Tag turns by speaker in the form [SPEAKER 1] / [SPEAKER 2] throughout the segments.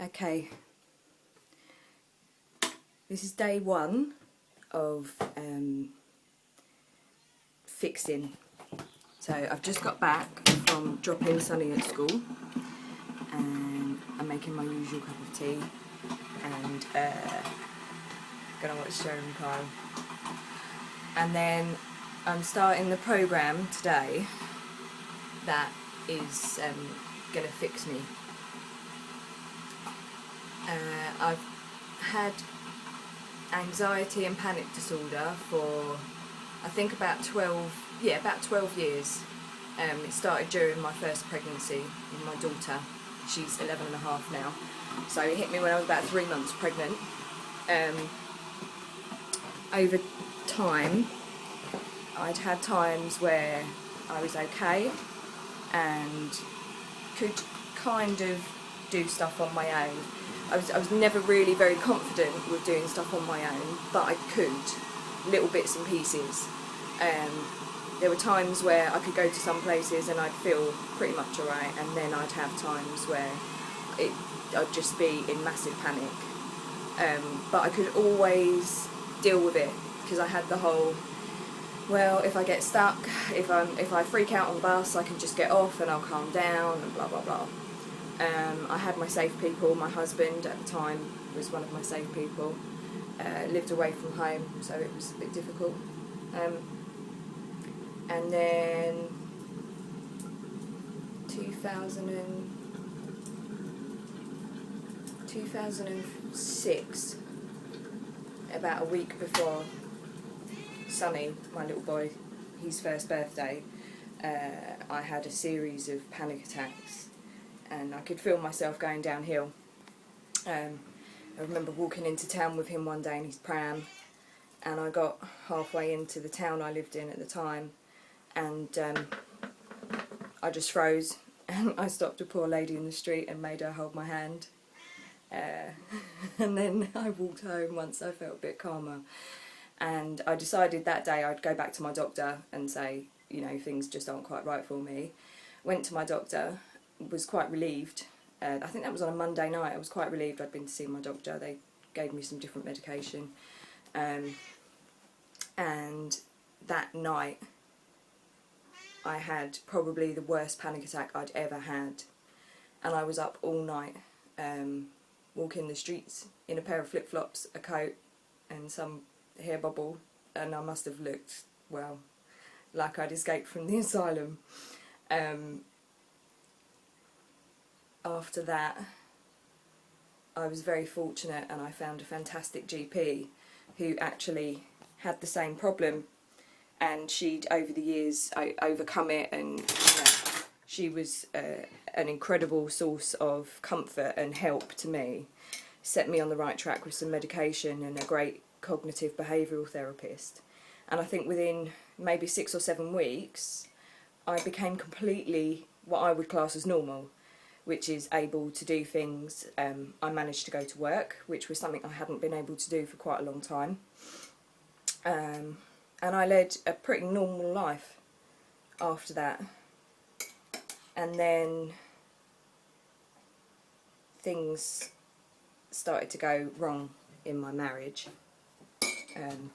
[SPEAKER 1] Okay, this is day one of fixing. So I've just got back from dropping Sunny at school and I'm making my usual cup of tea and gonna watch Jeremy Kyle. And then I'm starting the programme today that is gonna fix me. I've had anxiety and panic disorder for I think about 12 years. It started during my first pregnancy with my daughter. She's 11 and a half now. So it hit me when I was about 3 months pregnant. Over time, I'd had times where I was okay and could kind of do stuff on my own. I was never really very confident with doing stuff on my own, but I could, little bits and pieces. There were times where I could go to some places and I'd feel pretty much alright, and then I'd have times where I'd just be in massive panic. But I could always deal with it because I had the whole, well, if I get stuck, if I freak out on the bus, I can just get off and I'll calm down and blah blah blah. I had my safe people. My husband at the time was one of my safe people. Lived away from home, so it was a bit difficult. And then 2006, about a week before Sonny, my little boy, his first birthday, I had a series of panic attacks and I could feel myself going downhill. I remember walking into town with him one day in his pram, and I got halfway into the town I lived in at the time, and I just froze, and I stopped a poor lady in the street and made her hold my hand. And then I walked home once I felt a bit calmer, and I decided that day I'd go back to my doctor and say, you know, things just aren't quite right for me. Went to my doctor, was quite relieved. I think that was on a Monday night. I was quite relieved I'd been to see my doctor. They gave me some different medication. And that night I had probably the worst panic attack I'd ever had. And I was up all night, walking the streets in a pair of flip-flops, a coat and some hair bubble. And I must have looked, well, like I'd escaped from the asylum. After that, I was very fortunate and I found a fantastic GP who actually had the same problem, and she'd over the years overcome it, and she was an incredible source of comfort and help to me, set me on the right track with some medication and a great cognitive behavioural therapist. And I think within maybe 6 or 7 weeks I became completely what I would class as normal, which is able to do things. I managed to go to work, which was something I hadn't been able to do for quite a long time. And I led a pretty normal life after that. And then things started to go wrong in my marriage. And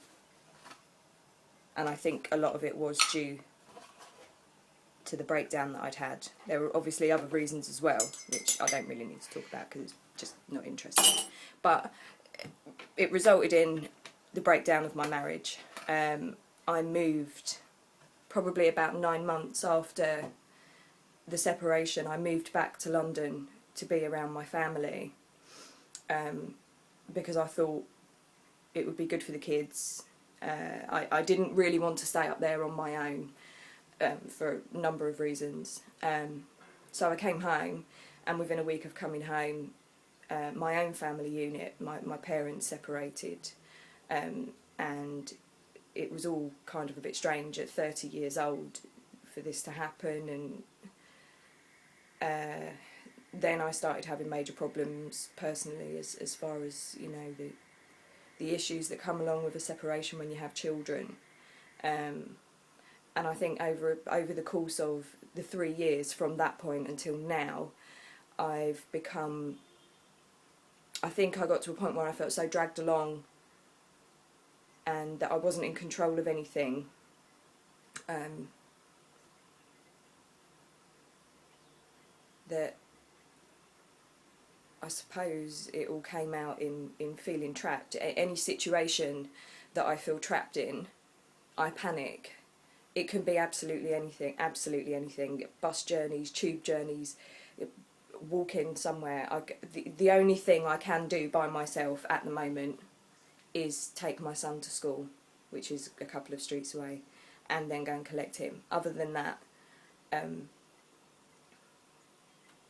[SPEAKER 1] I think a lot of it was due to the breakdown that I'd had. There were obviously other reasons as well, which I don't really need to talk about because it's just not interesting. But it resulted in the breakdown of my marriage. I moved probably about 9 months after the separation. I moved back to London to be around my family, because I thought it would be good for the kids. I didn't really want to stay up there on my own. For a number of reasons. So I came home, and within a week of coming home, my own family unit, my parents separated, and it was all kind of a bit strange at 30 years old for this to happen. And then I started having major problems personally as far as, you know, the issues that come along with a separation when you have children. And I think over the course of the 3 years from that point until now, I've become I think I got to a point where I felt so dragged along and that I wasn't in control of anything. That I suppose it all came out in feeling trapped. Any situation that I feel trapped in, I panic. It can be absolutely anything, bus journeys, tube journeys, walking somewhere. The only thing I can do by myself at the moment is take my son to school, which is a couple of streets away, and then go and collect him. Other than that,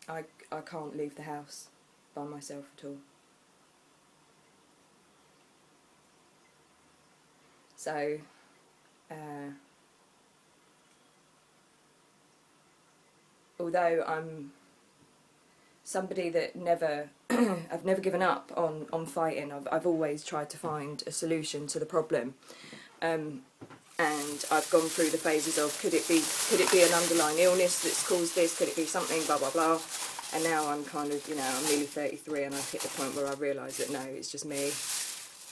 [SPEAKER 1] I can't leave the house by myself at all. So, although I'm somebody that never, I've never given up on fighting. I've always tried to find a solution to the problem, and I've gone through the phases of could it be an underlying illness that's caused this? Could it be something? Blah blah blah. And now I'm kind of, I'm nearly 33, and I've hit the point where I realise that no, it's just me,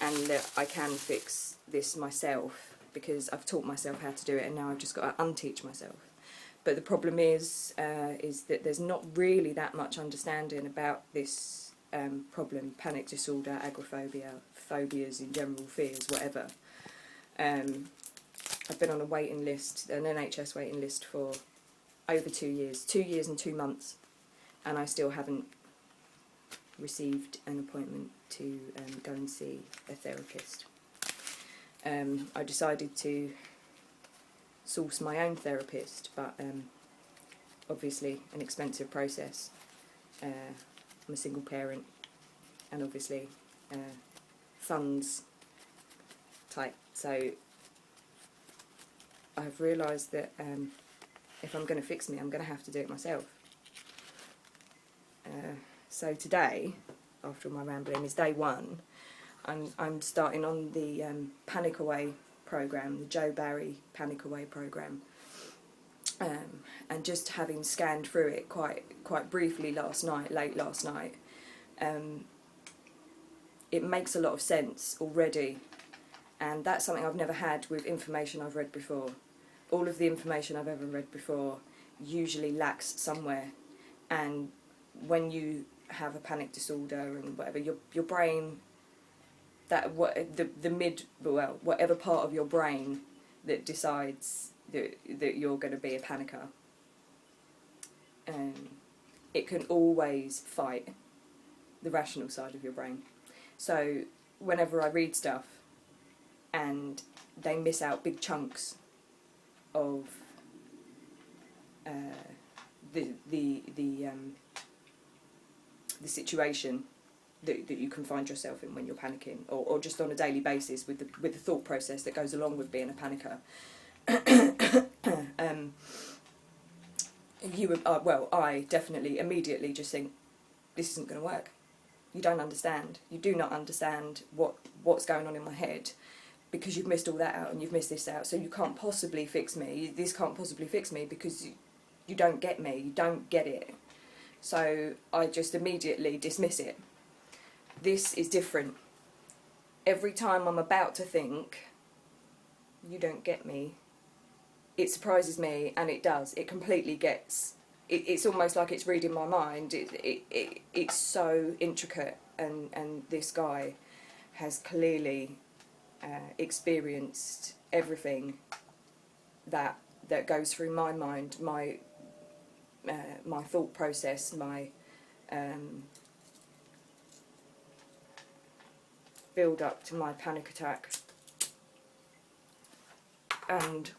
[SPEAKER 1] and that I can fix this myself because I've taught myself how to do it, and now I've just got to unteach myself. But the problem is that there's not really that much understanding about this problem: panic disorder, agoraphobia, phobias in general, fears, whatever. I've been on a waiting list, an NHS waiting list, for over 2 years, 2 years and 2 months, and I still haven't received an appointment to go and see a therapist. I decided to source my own therapist, but obviously an expensive process. I'm a single parent, and obviously funds tight, so I've realised that if I'm going to fix me, I'm going to have to do it myself. So today, after my rambling, is day one. I'm starting on the Panic Away programme, the Joe Barry Panic Away programme, and just having scanned through it quite briefly late last night, it makes a lot of sense already, and that's something I've never had with information I've read before. All of the information I've ever read before usually lacks somewhere, and when you have a panic disorder and whatever, your brain, whatever part of your brain that decides that you're going to be a panicker, it can always fight the rational side of your brain. So whenever I read stuff and they miss out big chunks of the situation that you can find yourself in when you're panicking, or just on a daily basis with the thought process that goes along with being a panicker. I definitely immediately just think, this isn't going to work. You don't understand. You do not understand what's going on in my head, because you've missed all that out and you've missed this out. So you can't possibly fix me. This can't possibly fix me because you don't get me. You don't get it. So I just immediately dismiss it. This is different. Every time I'm about to think, you don't get me, it surprises me, and it does. It completely gets. It's almost like it's reading my mind. It's so intricate, and this guy has clearly experienced everything that goes through my mind, my thought process, my build up to my panic attack, and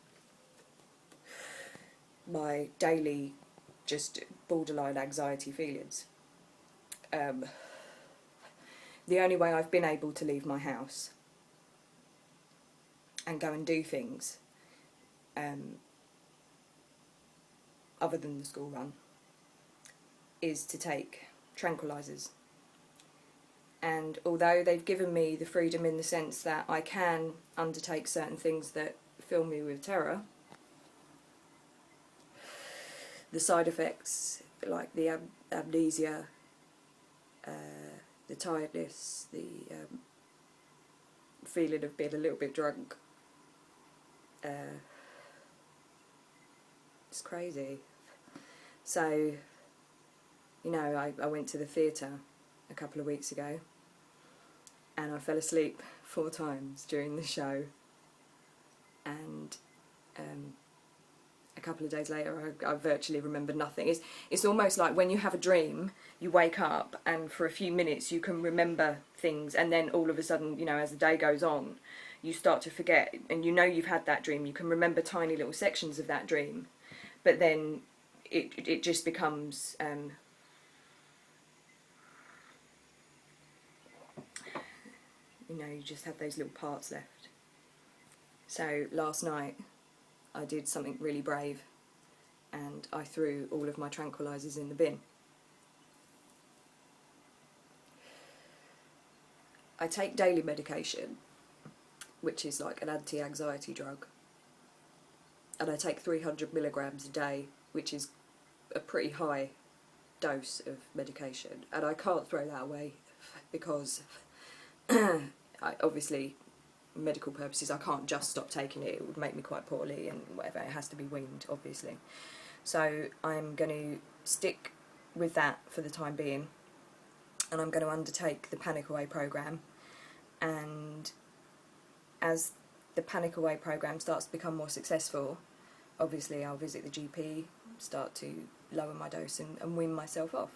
[SPEAKER 1] my daily just borderline anxiety feelings. The only way I've been able to leave my house and go and do things other than the school run is to take tranquilizers. And although they've given me the freedom in the sense that I can undertake certain things that fill me with terror, the side effects, like the amnesia, the tiredness, the feeling of being a little bit drunk. It's crazy. So, you know, I went to the theatre a couple of weeks ago and I fell asleep 4 times during the show, and a couple of days later I virtually remember nothing. It's almost like when you have a dream, you wake up and for a few minutes you can remember things, and then all of a sudden, you know, as the day goes on, you start to forget, and you know you've had that dream. You can remember tiny little sections of that dream, but then it just becomes you know, you just have those little parts left. So last night I did something really brave and I threw all of my tranquilizers in the bin. I take daily medication, which is like an anti-anxiety drug, and I take 300 milligrams a day, which is a pretty high dose of medication, and I can't throw that away because obviously medical purposes I can't just stop taking it. It would make me quite poorly and whatever. It has to be weaned, obviously. So I'm going to stick with that for the time being, and I'm going to undertake the Panic Away programme, and as the Panic Away programme starts to become more successful, obviously I'll visit the GP, start to lower my dose and wean myself off.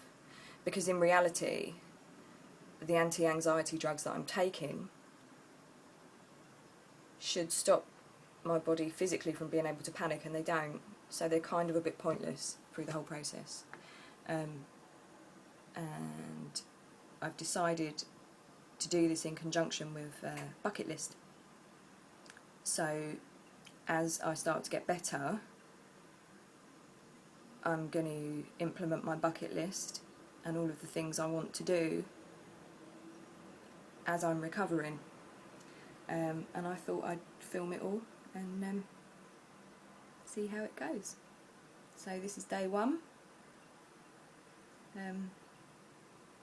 [SPEAKER 1] Because in reality, the anti-anxiety drugs that I'm taking should stop my body physically from being able to panic, and they don't, so they're kind of a bit pointless through the whole process. And I've decided to do this in conjunction with Bucket List. So as I start to get better, I'm going to implement my bucket list and all of the things I want to do as I'm recovering. And I thought I'd film it all and see how it goes. So this is day 1.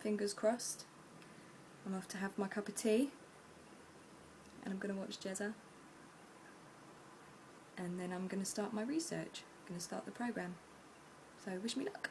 [SPEAKER 1] Fingers crossed. I'm off to have my cup of tea and I'm going to watch Jezza, and then I'm going to start my research. I'm going to start the programme. So wish me luck.